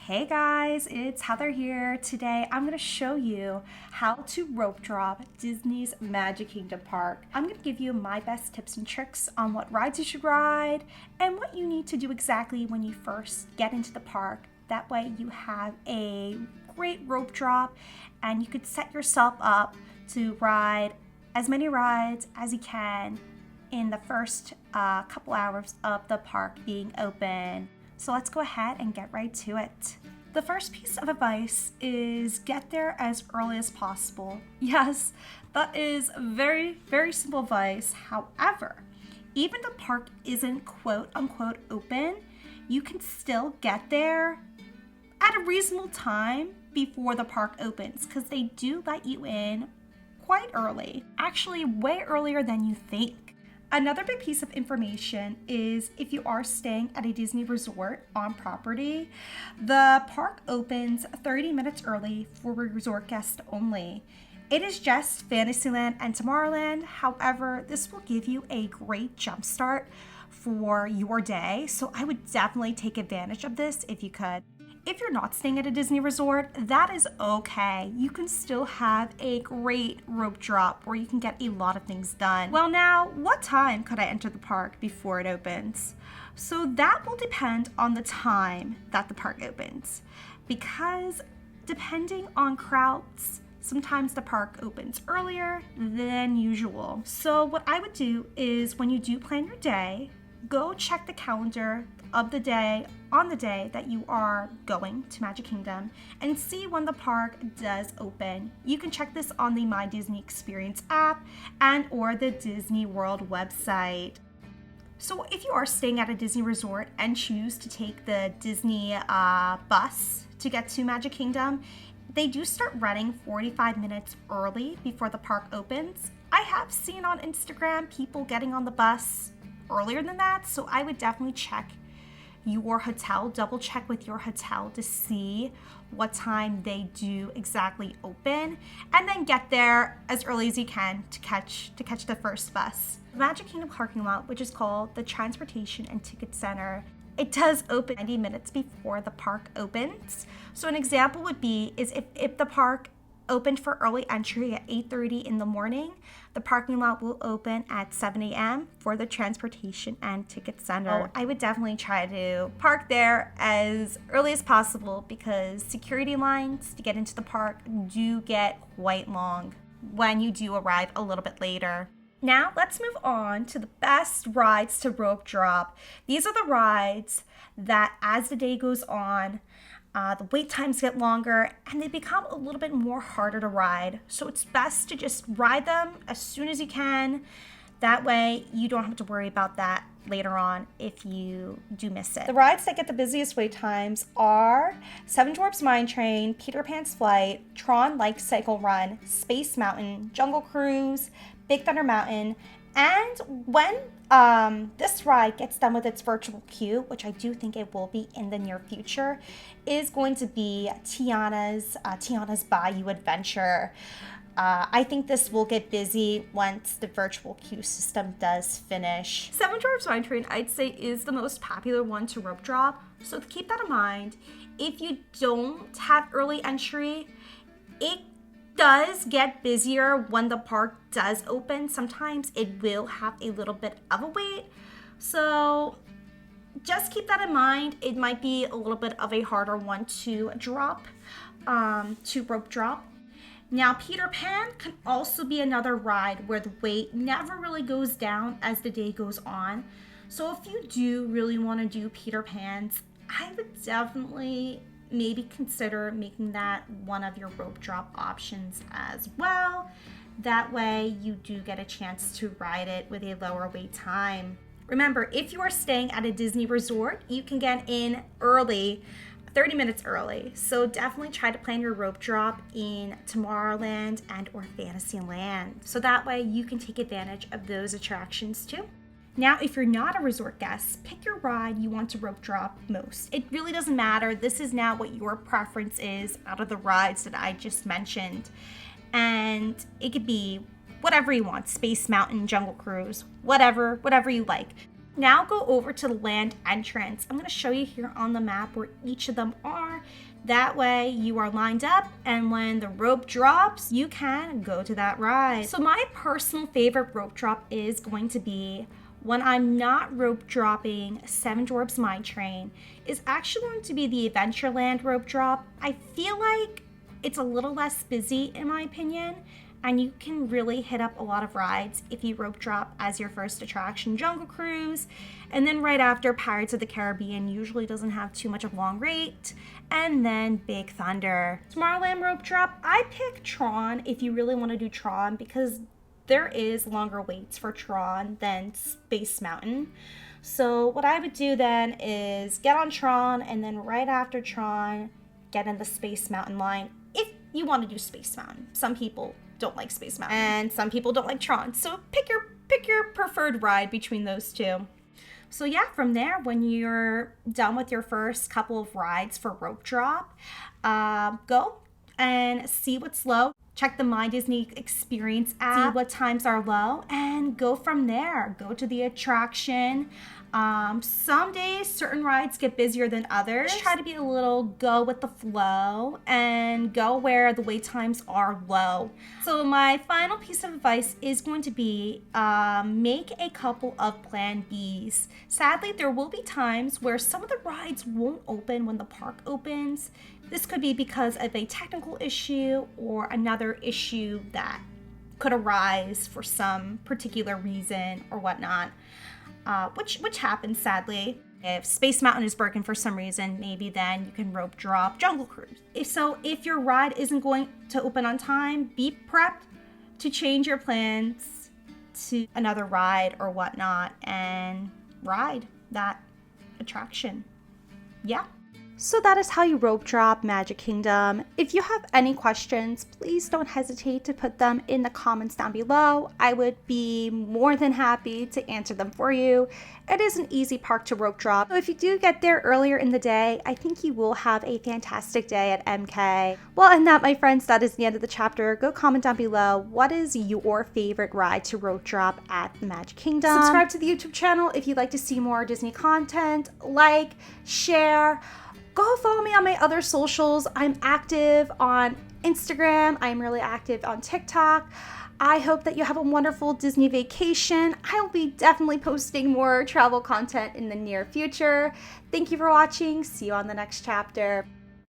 Hey guys, it's Heather here. Today I'm going to show you how to rope drop Disney's Magic Kingdom Park. I'm going to give you my best tips and tricks on what rides you should ride and what you need to do exactly when you first get into the park. That way you have a great rope drop and you could set yourself up to ride as many rides as you can in the first couple hours of the park being open. So let's go ahead and get right to it. The first piece of advice is get there as early as possible. Yes, that is very, very simple advice. However, even the park isn't quote unquote open, you can still get there at a reasonable time before the park opens because they do let you in quite early. Actually, way earlier than you think. Another big piece of information is if you are staying at a Disney resort on property, the park opens 30 minutes early for resort guests only. It is just Fantasyland and Tomorrowland. However, this will give you a great jump start for your day. So I would definitely take advantage of this if you could. If you're not staying at a Disney resort, that is okay. You can still have a great rope drop where you can get a lot of things done. Well, now, what time could I enter the park before it opens? So that will depend on the time that the park opens, because depending on crowds, sometimes the park opens earlier than usual. So what I would do is when you do plan your day, go check the calendar of the day on the day that you are going to Magic Kingdom and see when the park does open. You can check this on the My Disney Experience app and or the Disney World website. So if you are staying at a Disney resort and choose to take the Disney bus to get to Magic Kingdom, they do start running 45 minutes early before the park opens. I have seen on Instagram people getting on the bus earlier than that, so I would definitely check your hotel, double check with your hotel to see what time they do exactly open, and then get there as early as you can to catch the first bus. The Magic Kingdom parking lot, which is called the Transportation and Ticket Center, it does open 90 minutes before the park opens. So an example would be is if the park opened for early entry at 8:30 in the morning, the parking lot will open at 7 a.m. for the Transportation and Ticket Center. I would definitely try to park there as early as possible because security lines to get into the park do get quite long when you do arrive a little bit later. Now let's move on to the best rides to rope drop. These are the rides that as the day goes on, the wait times get longer and they become a little bit more harder to ride. So it's best to just ride them as soon as you can. That way you don't have to worry about that later on if you do miss it. The rides that get the busiest wait times are Seven Dwarfs Mine Train, Peter Pan's Flight, Tron Life Cycle Run, Space Mountain, Jungle Cruise, Big Thunder Mountain, and when this ride gets done with its virtual queue, which I do think it will be in the near future, is going to be Tiana's Bayou Adventure. I think this will get busy once the virtual queue system does finish. Seven Dwarfs Mine Train, I'd say, is the most popular one to rope drop. So keep that in mind. If you don't have early entry, it does get busier when the park does open. Sometimes it will have a little bit of a wait. So just keep that in mind. It might be a little bit of a harder one to drop, to rope drop. Now, Peter Pan can also be another ride where the wait never really goes down as the day goes on. So if you do really want to do Peter Pan's, I would definitely maybe consider making that one of your rope drop options as well. That way you do get a chance to ride it with a lower wait time. Remember, if you are staying at a Disney resort, you can get in early, 30 minutes early. So definitely try to plan your rope drop in Tomorrowland and or Fantasyland. So that way you can take advantage of those attractions too. Now, if you're not a resort guest, pick your ride you want to rope drop most. It really doesn't matter. This is now what your preference is out of the rides that I just mentioned. And it could be whatever you want, Space Mountain, Jungle Cruise, whatever you like. Now go over to the land entrance. I'm going to show you here on the map where each of them are. That way you are lined up, and when the rope drops, you can go to that ride. So my personal favorite rope drop is going to be when I'm not rope dropping Seven Dwarfs Mine Train, is actually going to be the Adventureland rope drop. I feel like it's a little less busy in my opinion, and you can really hit up a lot of rides if you rope drop as your first attraction, Jungle Cruise, and then right after Pirates of the Caribbean usually doesn't have too much of a long wait, and then Big Thunder. Tomorrowland rope drop, I pick Tron if you really want to do Tron because there is longer waits for Tron than Space Mountain. So what I would do then is get on Tron, and then right after Tron, get in the Space Mountain line if you want to do Space Mountain. Some people don't like Space Mountain, and some people don't like Tron. So pick your preferred ride between those two. So yeah, from there, when you're done with your first couple of rides for rope drop, go and see what's low. Check the My Disney Experience app, see what times are low, and go from there. Go to the attraction. Some days, certain rides get busier than others. Just try to be a little go with the flow and go where the wait times are low. So my final piece of advice is going to be make a couple of plan Bs. Sadly, there will be times where some of the rides won't open when the park opens. This could be because of a technical issue or another issue that could arise for some particular reason or whatnot, which happens sadly. If Space Mountain is broken for some reason, maybe then you can rope drop Jungle Cruise. If your ride isn't going to open on time, be prepped to change your plans to another ride or whatnot and ride that attraction. Yeah. So that is how you rope drop Magic Kingdom. If you have any questions, please don't hesitate to put them in the comments down below. I would be more than happy to answer them for you. It is an easy park to rope drop. So if you do get there earlier in the day, I think you will have a fantastic day at MK. Well, and that, my friends, that is the end of the chapter. Go comment down below, what is your favorite ride to rope drop at the Magic Kingdom? Subscribe to the YouTube channel if you'd like to see more Disney content. Like, share. Go follow me on my other socials. I'm active on Instagram. I'm really active on TikTok. I hope that you have a wonderful Disney vacation. I will be definitely posting more travel content in the near future. Thank you for watching. See you on the next chapter.